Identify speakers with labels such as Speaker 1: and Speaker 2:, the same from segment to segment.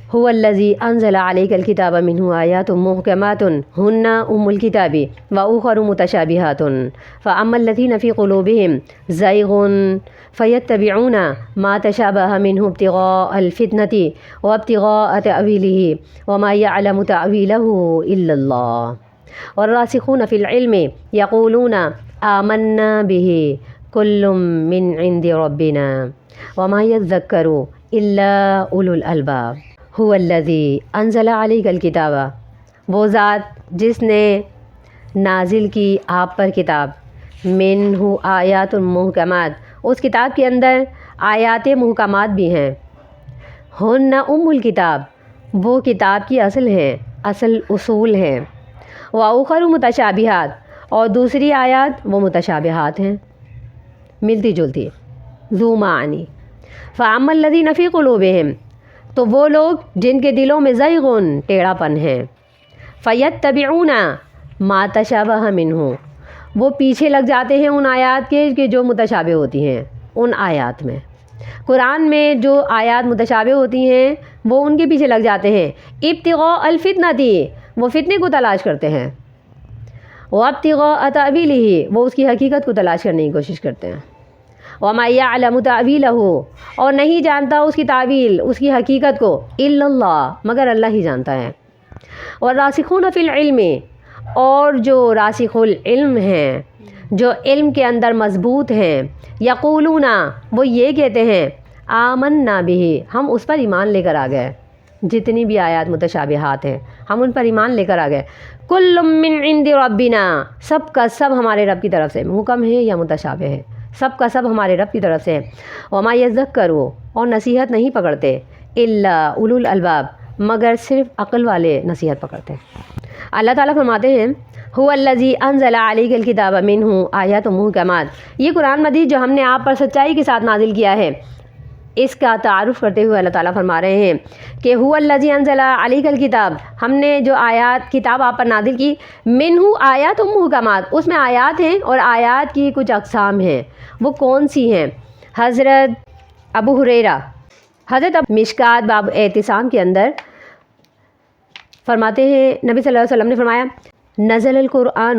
Speaker 1: هو الذي أنزل عليك الكتاب منه آيات محكمات هن أم الكتاب وأخر متشابهات فأما الذين في قلوبهم زيغ فيتبعون ما تشابه منه ابتغاء الفتنة وابتغاء تأويله وما يعلم تأويله إلا الله والراسخون في العلم يقولون آمنا به كل من عند ربنا وما يذكر إلا أولو الألباب هو الذی انزل علیک الکتاب، وہ ذات جس نے نازل کی آپ پر کتاب، منہ آیات محکمات، اس کتاب کے اندر آیات محکمات بھی ہیں، ہن ام الکتاب، وہ کتاب کی اصل ہیں، اصل اصول ہیں، وآخر متشابہات، اور دوسری آیات وہ متشابہات ہیں، ملتی جلتی، ذو معانی۔ فأما الذین فی قلوبہم، تو وہ لوگ جن کے دلوں میں زیغن، ٹیڑھا پن ہے، فیتبعون ما تشابہ منہ، وہ پیچھے لگ جاتے ہیں ان آیات کے کہ جو متشابہ ہوتی ہیں، ان آیات میں قرآن میں جو آیات متشابہ ہوتی ہیں وہ ان کے پیچھے لگ جاتے ہیں، ابتغاء الفتنۃ، وہ فتنے کو تلاش کرتے ہیں، وابتغاء تأویلہ، وہ اس کی حقیقت کو تلاش کرنے کی کوشش کرتے ہیں، وما یعلم تأویلہ، اور نہیں جانتا اس کی تعویل، اس کی حقیقت کو، الا اللہ، مگر اللہ ہی جانتا ہے، والراسخون فی العلم، اور جو راسخ العلم ہیں، جو علم کے اندر مضبوط ہیں، یقولون، وہ یہ کہتے ہیں، آمنا بہ، ہم اس پر ایمان لے کر آ گئے، جتنی بھی آیات متشابہات ہیں ہم ان پر ایمان لے کر آ گئے، کل من عند ربنا، سب کا سب ہمارے رب کی طرف سے، محکم ہے یا متشابہ ہے، سب کا سب ہمارے رب کی طرف سے، وما یذکروا، اور نصیحت نہیں پکڑتے، الا اولو الالباب، مگر صرف عقل والے نصیحت پکڑتے ہیں۔ اللہ تعالیٰ فرماتے ہیں، هو الذی انزل علیک الکتاب منہ آیات محکمات، یہ قرآن مجید جو ہم نے آپ پر سچائی کے ساتھ نازل کیا ہے، اس کا تعارف کرتے ہوئے اللہ تعالیٰ فرما رہے ہیں کہ هو الذی انزل علیک الکتاب، ہم نے جو آیات کتاب آپ پر نازل کی، منہ آیات محکمات، اس میں آیات ہیں اور آیات کی کچھ اقسام ہیں، وہ کون سی ہیں؟ حضرت ابو ہریرہ، مشکات باب اعتصام کے اندر فرماتے ہیں، نبی صلی اللہ علیہ وسلم نے فرمایا، نزل القرآن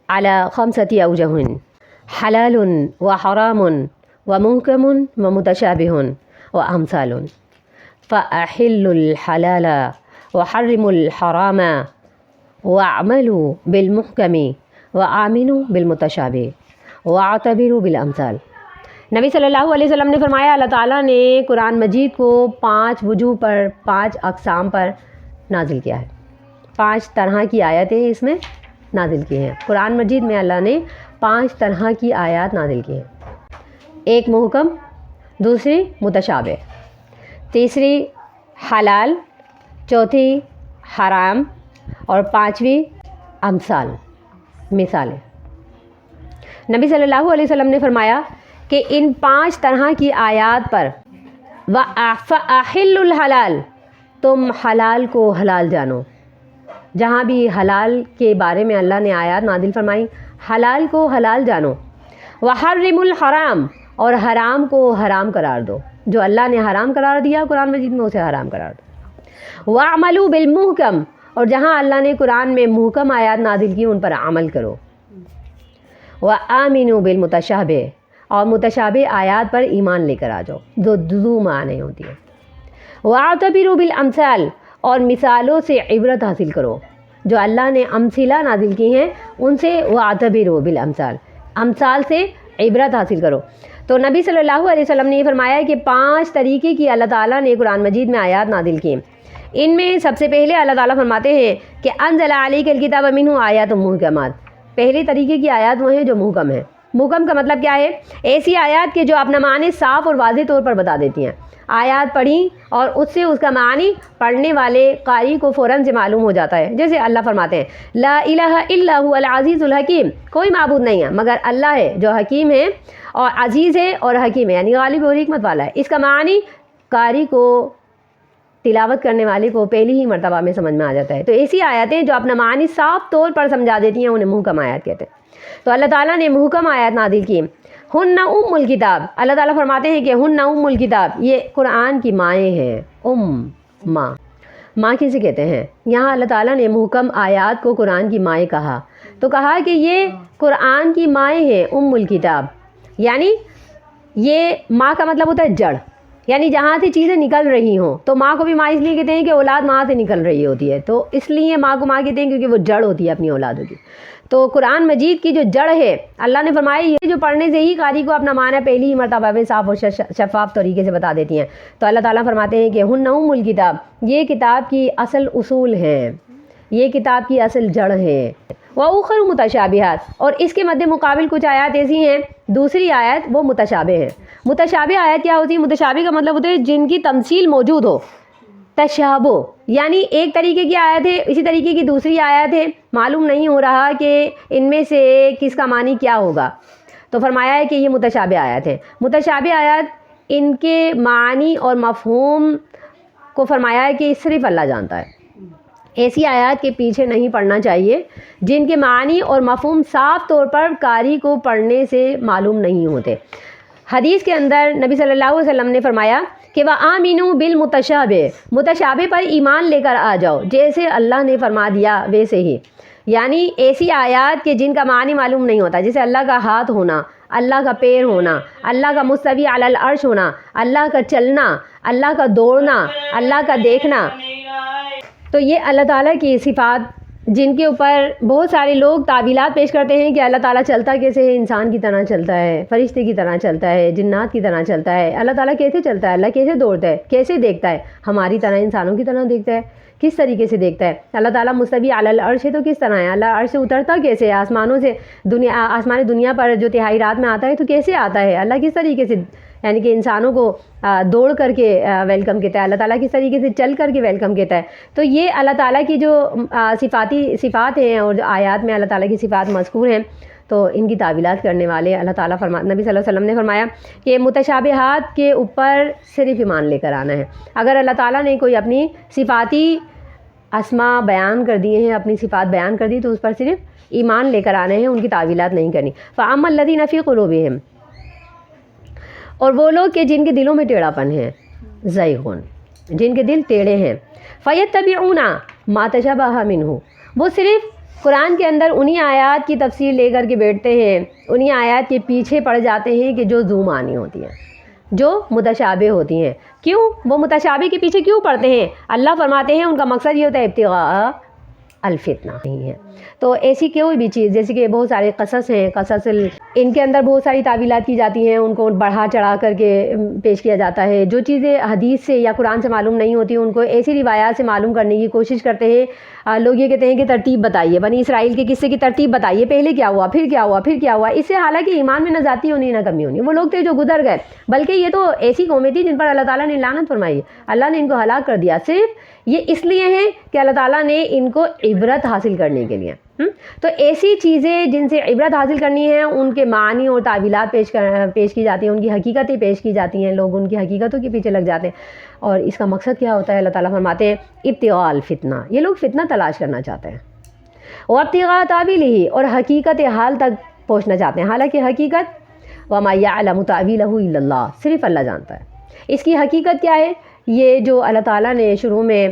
Speaker 1: علی خمسۃ اوجہ، حلال و حرام و محکم و متشابہ و امثال، فاحلوا الحلال وحرموا الحرام واعملوا بالمحکم وآمنوا بالمتشابہ واعتبروا بالامثال۔ نبی صلی اللہ علیہ وسلم نے فرمایا، اللہ تعالیٰ نے قرآن مجید کو 5 وجوہ پر، 5 اقسام پر نازل کیا ہے، 5 طرح کی آیتیں اس میں نازل کی ہیں۔ قرآن مجید میں اللہ نے 5 طرح کی آیات نازل کی ہیں، ایک محکم، دوسری متشابہ، تیسری حلال، چوتھی حرام، اور 5ویں امثال، مثالیں۔ نبی صلی اللہ علیہ وسلم نے فرمایا کہ ان 5 طرح کی آیات پر فَأَحِلُّ الْحَلَالِ، تم حلال کو حلال جانو، جہاں بھی حلال کے بارے میں اللہ نے آیات نازل فرمائی، حلال کو حلال جانو، وَحَرِّمُ الْحَرَامِ، اور حرام کو حرام قرار دو، جو اللہ نے حرام قرار دیا قرآن مجید میں اسے حرام قرار دو، وَاعْمَلُوا بِالْمُحْكَمِ، اور جہاں اللہ نے قرآن میں محکم آیات نازل کی ان پر عمل کرو، وَآمِنُوا بِالْمُتَشَابِهِ، اور متشابہ آیات پر ایمان لے کر آ جاؤ، جو دو معنی ہوتی ہے، وَاعْتَبِرُوا بِالْأَمْثَالِ، اور مثالوں سے عبرت حاصل کرو، جو اللہ نے امثلہ نازل کی ہیں ان سے، وَاعْتَبِرُوا بِالْأَمْثَالِ، امثال سے عبرت حاصل کرو۔ تو نبی صلی اللہ علیہ وسلم نے یہ فرمایا کہ 5 طریقے کی اللہ تعالیٰ نے قرآن مجید میں آیات نازل کی، ان میں سب سے پہلے اللہ تعالیٰ فرماتے ہیں کہ انزل علیک الکتاب منہ آیات محکمات، پہلے طریقے کی آیات وہ ہیں جو محکم ہیں۔ محکم کا مطلب کیا ہے؟ ایسی آیات کے جو اپنا معنی صاف اور واضح طور پر بتا دیتی ہیں، آیات پڑھی اور اس سے اس کا معنی پڑھنے والے قاری کو فوراً سے معلوم ہو جاتا ہے، جیسے اللہ فرماتے ہیں، لا الہ الا هو العزیز الحکیم، کوئی معبود نہیں ہے مگر اللہ ہے جو حکیم ہے اور عزیز ہے اور حکیم ہے، یعنی غالب اور حکمت والا ہے۔ اس کا معنی قاری کو، تلاوت کرنے والے کو پہلی ہی مرتبہ میں سمجھ میں آ جاتا ہے۔ تو ایسی آیتیں جو اپنا معنی صاف طور پر سمجھا دیتی ہیں انہیں محکم آیات کہتے ہیں۔ تو اللہ تعالیٰ نے محکم آیات نازل کی، ہن ام الکتاب، اللہ تعالیٰ فرماتے ہیں کہ ہن ام الکتاب، یہ قرآن کی مائیں ہیں، ماں۔ ماں کسے کہتے ہیں؟ یہاں اللہ تعالیٰ نے محکم آیات کو قرآن کی مائیں کہا، تو کہا کہ یہ قرآن کی مائیں ہیں، ام الکتاب، یعنی یہ ماں کا مطلب ہوتا ہے جڑ، یعنی جہاں سے چیزیں نکل رہی ہوں، تو ماں کو بھی ماں اس لیے کہتے ہیں کہ اولاد ماں سے نکل رہی ہوتی ہے، تو اس لیے ماں کو ماں کہتے ہیں کیونکہ وہ جڑ ہوتی ہے اپنی اولادوں کی۔ تو قرآن مجید کی جو جڑ ہے، اللہ نے فرمایا یہ جو پڑھنے سے ہی قاری کو اپنا معنی پہلی ہی مرتبہ میں صاف اور شفاف طریقے سے بتا دیتی ہیں۔ تو اللہ تعالیٰ فرماتے ہیں کہ ہن ام الکتاب، یہ کتاب کی اصل اصول ہیں، یہ کتاب کی اصل جڑ ہے۔ وَأُخَرُ متشابہات، اور اس کے مد مقابل کچھ آیات ایسی ہیں، دوسری آیت وہ متشابہ ہیں۔ متشابہ آیت کیا ہوتی ہے؟ متشابہ کا مطلب ہوتا ہے جن کی تمثیل موجود ہو، تشابہ، یعنی ایک طریقے کی آیت ہے، اسی طریقے کی دوسری آیت ہے، معلوم نہیں ہو رہا کہ ان میں سے کس کا معنی کیا ہوگا، تو فرمایا ہے کہ یہ متشابہ آیت ہے۔ متشابہ آیت ان کے معنی اور مفہوم کو فرمایا ہے کہ صرف اللہ جانتا ہے۔ ایسی آیات کے پیچھے نہیں پڑنا چاہیے جن کے معنی اور مفہوم صاف طور پر قاری کو پڑھنے سے معلوم نہیں ہوتے۔ حدیث کے اندر نبی صلی اللہ علیہ وسلم نے فرمایا کہ وَآمِنُوا بِالْمُتَشَابِهِ، متشابہ پر ایمان لے کر آ جاؤ، جیسے اللہ نے فرما دیا ویسے ہی، یعنی ایسی آیات کہ جن کا معنی معلوم نہیں ہوتا، جیسے اللہ کا ہاتھ ہونا، اللہ کا پیر ہونا، اللہ کا مستوی علی العرش ہونا، اللہ کا چلنا، اللہ کا دوڑنا، اللہ کا دیکھنا، تو یہ اللہ تعالیٰ کی صفات جن کے اوپر بہت سارے لوگ تعویلات پیش کرتے ہیں کہ اللہ تعالیٰ چلتا کیسے ہے، انسان کی طرح چلتا ہے، فرشتے کی طرح چلتا ہے، جنات کی طرح چلتا ہے، اللہ تعالیٰ کیسے چلتا ہے، اللہ کیسے دوڑتا ہے، کیسے دیکھتا ہے، ہماری طرح انسانوں کی طرح دیکھتا ہے، کس طریقے سے دیکھتا ہے، اللہ تعالیٰ مستوی علی العرش ہے تو کس طرح ہے، اللہ عرش سے اترتا کیسے ہے، آسمانوں سے آسمان دنیا پر جو تہائی رات میں آتا ہے تو کیسے آتا ہے، اللہ کس طریقے سے، یعنی کہ انسانوں کو دوڑ کر کے ویلکم کہتا ہے، اللہ تعالیٰ کس طریقے سے چل کر کے ویلکم کہتا ہے۔ تو یہ اللہ تعالیٰ کی جو صفات ہیں اور جو آیات میں اللہ تعالیٰ کی صفات مذکور ہیں، تو ان کی تعویلات کرنے والے اللہ تعالیٰ نبی صلی اللہ علیہ وسلم نے فرمایا کہ متشابہات کے اوپر صرف ایمان لے کر آنا ہے۔ اگر اللہ تعالیٰ نے کوئی اپنی صفاتی اسماء بیان کر دیے ہیں، اپنی صفات بیان کر دی، تو اس پر صرف ایمان لے کر آنے ہیں، ان کی تعویلات نہیں کرنی۔ فَأَمَّا الَّذِينَ فِي قُلُوبِهِمْ، اور وہ لوگ کہ جن کے دلوں میں ٹیڑھا پن ہے، زیغون، جن کے دل ٹیڑھے ہیں، فَيَتَّبِعُونَ مَا تَشَابَهَ مِنْهُ، وہ صرف قرآن کے اندر انہی آیات کی تفسیر لے کر کے بیٹھتے ہیں، انہی آیات کے پیچھے پڑ جاتے ہیں کہ جو ذو معنی ہوتی ہیں، جو متشابہ ہوتی ہیں۔ کیوں وہ متشابہ کے پیچھے کیوں پڑتے ہیں؟ اللہ فرماتے ہیں ان کا مقصد یہ ہوتا ہے ابتغاء الفتنہ نہیں ہے۔ تو ایسی کوئی بھی چیز، جیسے کہ بہت سارے قصص ہیں، ان کے اندر بہت ساری تعویلات کی جاتی ہیں، ان کو بڑھا چڑھا کر کے پیش کیا جاتا ہے۔ جو چیزیں حدیث سے یا قرآن سے معلوم نہیں ہوتی ان کو ایسی روایات سے معلوم کرنے کی کوشش کرتے ہیں۔ لوگ یہ کہتے ہیں کہ ترتیب بتائیے، بنی اسرائیل کے قصے کی ترتیب بتائیے، پہلے کیا ہوا، پھر کیا ہوا، پھر کیا ہوا۔ اس سے حالانکہ ایمان میں نہ زیادتی ہونی نہ کمی ہونی، وہ لوگ تھے جو گزر گئے، بلکہ یہ تو ایسی قومیں تھی جن پر اللہ تعالیٰ نے لعنت فرمائی، اللہ نے ان کو ہلاک کر دیا، صرف یہ اس لیے ہے کہ اللہ تعالیٰ نے ان کو عبرت حاصل کرنے کے لیے۔ تو ایسی چیزیں جن سے عبرت حاصل کرنی ہے، ان کے معنی اور تعویلات پیش کی جاتی ہیں، ان کی حقیقتیں پیش کی جاتی ہیں، لوگ ان کی حقیقتوں کے پیچھے لگ جاتے ہیں۔ اور اس کا مقصد کیا ہوتا ہے؟ اللہ تعالیٰ فرماتے ہیں ابتغاء الفتنہ، یہ لوگ فتنہ تلاش کرنا چاہتے ہیں، اور ابتغاء تاویلہ، اور حقیقت حال تک پہنچنا چاہتے ہیں، حالانکہ حقیقت وما یعلم تاویلہ الا اللہ، صرف اللہ جانتا ہے۔ اس کی حقیقت کیا ہے؟ یہ جو اللہ تعالیٰ نے شروع میں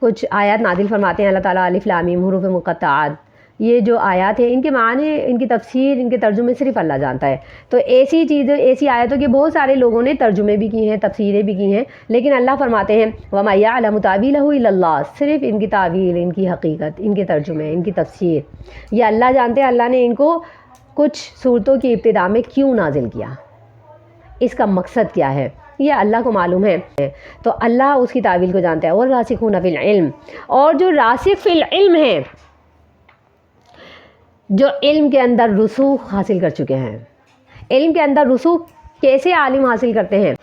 Speaker 1: کچھ آیات نازل فرماتے ہیں، اللہ تعالیٰ الف لام میم حروف مقطعات، یہ جو آیات ہیں ان کے معنی، ان کی تفسیر، ان کے ترجمے صرف اللہ جانتا ہے۔ تو ایسی چیزیں، ایسی آیتوں کے بہت سارے لوگوں نے ترجمے بھی کی ہیں، تفسیریں بھی کی ہیں، لیکن اللہ فرماتے ہیں وما یعلم تاویلہ الا اللہ، صرف ان کی تعویل، ان کی حقیقت، ان کے ترجمے، ان کی تفسیر یہ اللہ جانتے ہیں۔ اللہ نے ان کو کچھ صورتوں کی ابتدا میں کیوں نازل کیا، اس کا مقصد کیا ہے، یہ اللہ کو معلوم ہے، تو اللہ اس کی تعویل کو جانتا ہے۔ اور راسخون فی العلم، اور جو راسخ فی العلم ہیں، جو علم کے اندر رسوخ حاصل کر چکے ہیں۔ علم کے اندر رسوخ کیسے عالم حاصل کرتے ہیں؟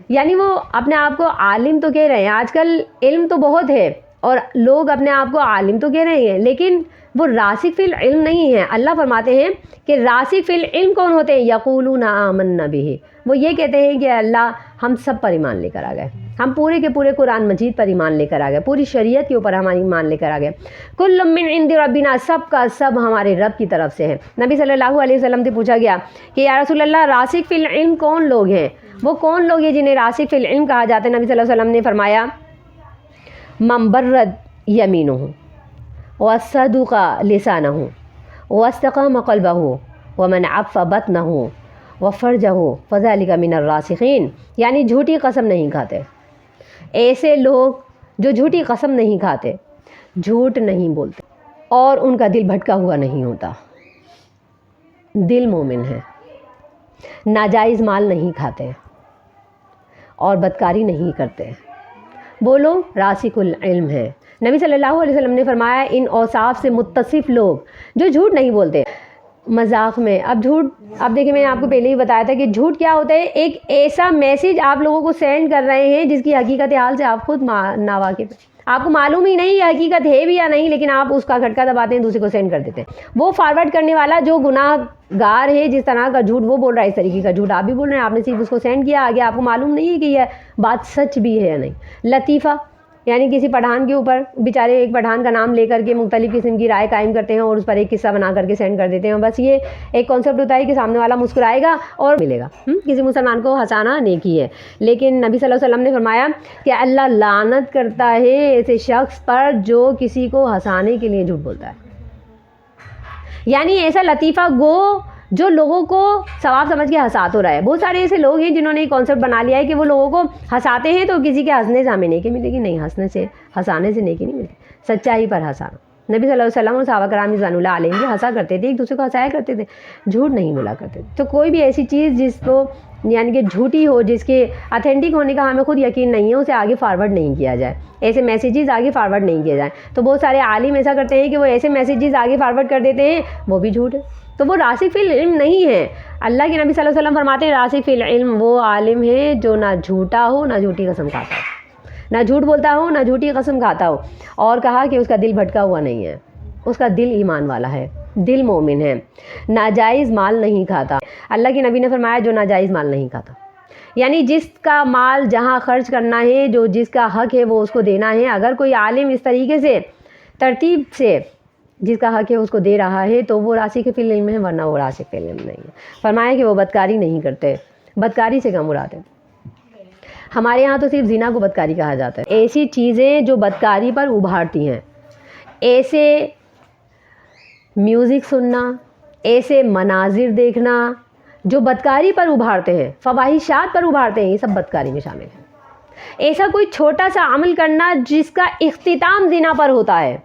Speaker 1: یعنی وہ اپنے آپ کو عالم تو کہہ رہے ہیں، آج کل علم تو بہت ہے اور لوگ اپنے آپ کو عالم تو کہہ رہے ہیں، لیکن وہ راسخ فی العلم نہیں ہے۔ اللہ فرماتے ہیں کہ راسخ فی العلم کون ہوتے ہیں؟ یقولون آمنا بہ، وہ یہ کہتے ہیں کہ اللہ ہم سب پر ایمان لے کر آ گئے، ہم پورے کے پورے قرآن مجید پر ایمان لے کر آ گئے، پوری شریعت کے اوپر ہم ایمان لے کر آ گئے۔ کل من عند ربنا، سب کا سب ہمارے رب کی طرف سے ہے۔ نبی صلی اللہ علیہ وسلم سے پوچھا گیا کہ یا رسول اللہ راسخ فی العلم کون لوگ ہیں؟ وہ کون لوگ ہیں جنہیں راسخ فی العلم کہا جاتا ہے؟ نبی صلی اللہ علیہ وسلم نے فرمایا من برد یمینہ وصدق لسانہ واستقام قلبہ ومن عف بطنہ وفرجہ فذلک من الراسخین، یعنی جھوٹی قسم نہیں کھاتے۔ ایسے لوگ جو جھوٹی قسم نہیں کھاتے، جھوٹ نہیں بولتے اور ان کا دل بھٹکا ہوا نہیں ہوتا، دل مومن ہے، ناجائز مال نہیں کھاتے اور بدکاری نہیں کرتے، وہ لوگ راسخ العلم ہے۔ نبی صلی اللہ علیہ وسلم نے فرمایا ان اوصاف سے متصف لوگ جو جھوٹ نہیں بولتے۔ مذاق میں اب دیکھیں، میں نے آپ کو پہلے ہی بتایا تھا کہ جھوٹ کیا ہوتا ہے، ایک ایسا میسیج آپ لوگوں کو سینڈ کر رہے ہیں جس کی حقیقت حال سے آپ خود ناواقف ہیں، آپ کو معلوم ہی نہیں یہ حقیقت ہے بھی یا نہیں، لیکن آپ اس کا کھٹکا دباتے ہیں، دوسرے کو سینڈ کر دیتے ہیں۔ وہ فارورڈ کرنے والا جو گناہ گار ہے، جس طرح کا جھوٹ وہ بول رہا ہے، اس طریقے کا جھوٹ آپ بھی بول رہے ہیں، آپ نے صرف اس کو سینڈ کیا، آگے آپ کو معلوم نہیں ہے کہ یہ بات سچ بھی ہے یا نہیں۔ لطیفہ یعنی کسی پٹھان کے اوپر بیچارے ایک پٹھان کا نام لے کر کے مختلف قسم کی رائے قائم کرتے ہیں اور اس پر ایک قصہ بنا کر کے سینڈ کر دیتے ہیں، بس یہ ایک کانسیپٹ ہوتا ہے کہ سامنے والا مسکرائے گا اور ملے گا۔ کسی مسلمان کو ہنسانا نیکی ہے، لیکن نبی صلی اللہ علیہ وسلم نے فرمایا کہ اللہ لعنت کرتا ہے ایسے شخص پر جو کسی کو ہنسانے کے لیے جھوٹ بولتا ہے، یعنی ایسا لطیفہ گو جو لوگوں کو ثواب سمجھ کے ہنسا تو رہا ہے۔ بہت سارے ایسے لوگ ہیں جنہوں نے ایک کانسیپٹ بنا لیا ہے کہ وہ لوگوں کو ہنساتے ہیں تو کسی کے ہنسنے سے ہمیں نیکی ملے گی، نہیں، ہنسانے سے نیکی نہیں ملتی، سچائی پر ہنسانا۔ نبی صلی اللہ علیہ وسلم اور صحابہ کرام رضوان اللہ علیہم بھی ہنسا کرتے تھے، ایک دوسرے کو ہنسایا کرتے تھے، جھوٹ نہیں بولا کرتے تھے۔ تو کوئی بھی ایسی چیز جس کو یعنی کہ جھوٹی ہو، جس کے اتھینٹک ہونے کا ہمیں خود یقین نہیں ہے، اسے آگے فارورڈ نہیں کیا جائے، ایسے میسیجز آگے فارورڈ نہیں کیے جائیں۔ تو بہت سارے عالم ایسا کرتے ہیں کہ وہ ایسے میسیجز آگے فارورڈ کر دیتے ہیں، وہ بھی جھوٹ ہے، تو وہ راسخ فی العلم نہیں ہے۔ اللہ کے نبی صلی اللہ علیہ وسلم فرماتے ہیں راسخ فی العلم وہ عالم ہے جو نہ جھوٹا ہو، نہ جھوٹی قسم کھاتا ہو، نہ جھوٹ بولتا ہو، نہ جھوٹی قسم کھاتا ہو، اور کہا کہ اس کا دل بھٹکا ہوا نہیں ہے، اس کا دل ایمان والا ہے، دل مومن ہے، ناجائز مال نہیں کھاتا۔ اللہ کے نبی نے فرمایا جو ناجائز مال نہیں کھاتا، یعنی جس کا مال جہاں خرچ کرنا ہے، جو جس کا حق ہے وہ اس کو دینا ہے۔ اگر کوئی عالم اس طریقے سے ترتیب سے جس کا حق ہے اس کو دے رہا ہے تو وہ راسخ فی العلم ہے، ورنہ وہ راسخ فی العلم نہیں ہے۔ فرمایا کہ وہ بدکاری نہیں کرتے، بدکاری سے کیا مراد ہے؟ ہمارے یہاں تو صرف زنا کو بدکاری کہا جاتا ہے۔ ایسی چیزیں جو بدکاری پر ابھارتی ہیں، ایسے میوزک سننا، ایسے مناظر دیکھنا جو بدکاری پر ابھارتے ہیں، فواحشات پر ابھارتے ہیں، یہ سب بدکاری میں شامل ہے۔ ایسا کوئی چھوٹا سا عمل کرنا جس کا اختتام زنا پر ہوتا ہے،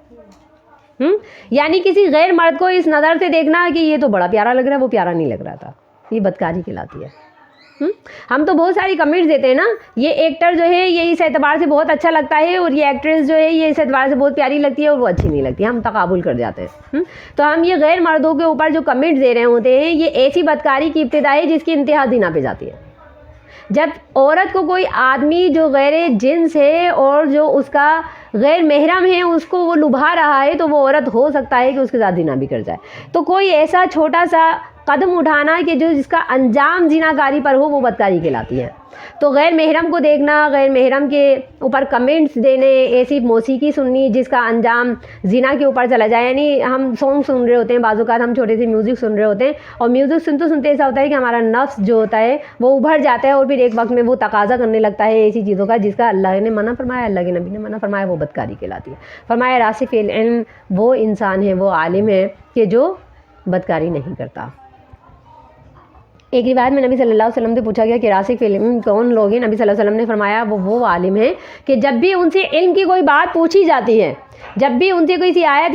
Speaker 1: یعنی کسی غیر مرد کو اس نظر سے دیکھنا کہ یہ تو بڑا پیارا لگ رہا ہے، وہ پیارا نہیں لگ رہا تھا، یہ بدکاری کہلاتی ہے۔ ہم تو بہت ساری کمنٹس دیتے ہیں نا، یہ ایکٹر جو ہے یہ اس اعتبار سے بہت اچھا لگتا ہے، اور یہ ایکٹریس جو ہے یہ اس اعتبار سے بہت پیاری لگتی ہے اور وہ اچھی نہیں لگتی، ہم تقابل کر جاتے ہیں۔ تو ہم یہ غیر مردوں کے اوپر جو کمنٹس دے رہے ہوتے ہیں، یہ ایسی بدکاری کی ابتدا ہے جس کی انتہا زنا پہ جاتی ہے۔ جب عورت کو کوئی آدمی جو غیر جنس ہے اور جو اس کا غیر محرم ہے اس کو وہ لبھا رہا ہے، تو وہ عورت ہو سکتا ہے کہ اس کے ساتھ زنا بھی کر جائے۔ تو کوئی ایسا چھوٹا سا قدم اٹھانا کہ جو جس کا انجام زنا کاری پر ہو، وہ بدکاری کہلاتی ہے۔ تو غیر محرم کو دیکھنا، غیر محرم کے اوپر کمنٹس دینے، ایسی موسیقی سننی جس کا انجام زنا کے اوپر چلا جائے، یعنی ہم سانگ سن رہے ہوتے ہیں، بعض اوقات ہم چھوٹے سے میوزک سن رہے ہوتے ہیں، اور میوزک سنتے سنتے ایسا ہوتا ہے کہ ہمارا نفس جو ہوتا ہے وہ ابھر جاتا ہے، اور پھر ایک وقت میں وہ تقاضا کرنے لگتا ہے ایسی چیزوں کا جس کا اللہ نے منع فرمایا، اللہ کے نبی نے منع فرمایا، وہ بدکاری کہلاتی ہے۔ فرمایا راسخ فی العلم وہ انسان ہے، وہ عالم ہے کہ جو بدکاری نہیں کرتا۔ ایک روایت میں نبی صلی اللہ علیہ وسلم سے پوچھا گیا کہ راسخ فی العلم کون لوگ ہیں؟ نبی صلی اللہ علیہ وسلم نے فرمایا وہ عالم ہیں کہ جب بھی ان سے علم کی کوئی بات پوچھی جاتی ہے، جب بھی ان سے کوئی سی آیت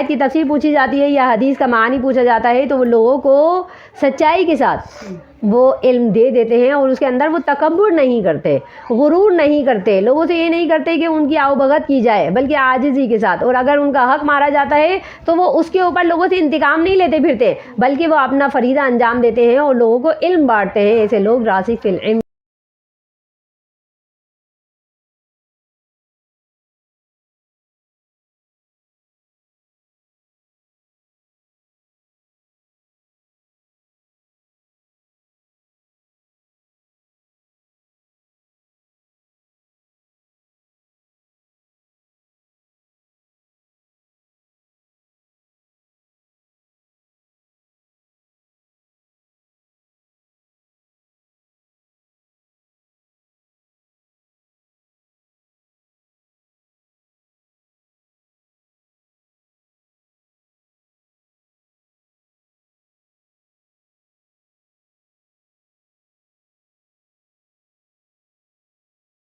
Speaker 1: کی تفسیر پوچھی جاتی ہے یا حدیث کا معنی پوچھا جاتا ہے، تو وہ لوگوں کو سچائی کے ساتھ وہ علم دے دیتے ہیں، اور اس کے اندر وہ تکبر نہیں کرتے، غرور نہیں کرتے، لوگوں سے یہ نہیں کرتے کہ ان کی آؤ بھگت کی جائے، بلکہ عاجزی کے ساتھ۔ اور اگر ان کا حق مارا جاتا ہے تو وہ اس کے اوپر لوگوں سے انتقام نہیں لیتے پھرتے، بلکہ وہ اپنا فریضہ انجام دیتے ہیں اور لوگوں کو علم بانٹتے ہیں۔ ایسے لوگ راسخ فی العلم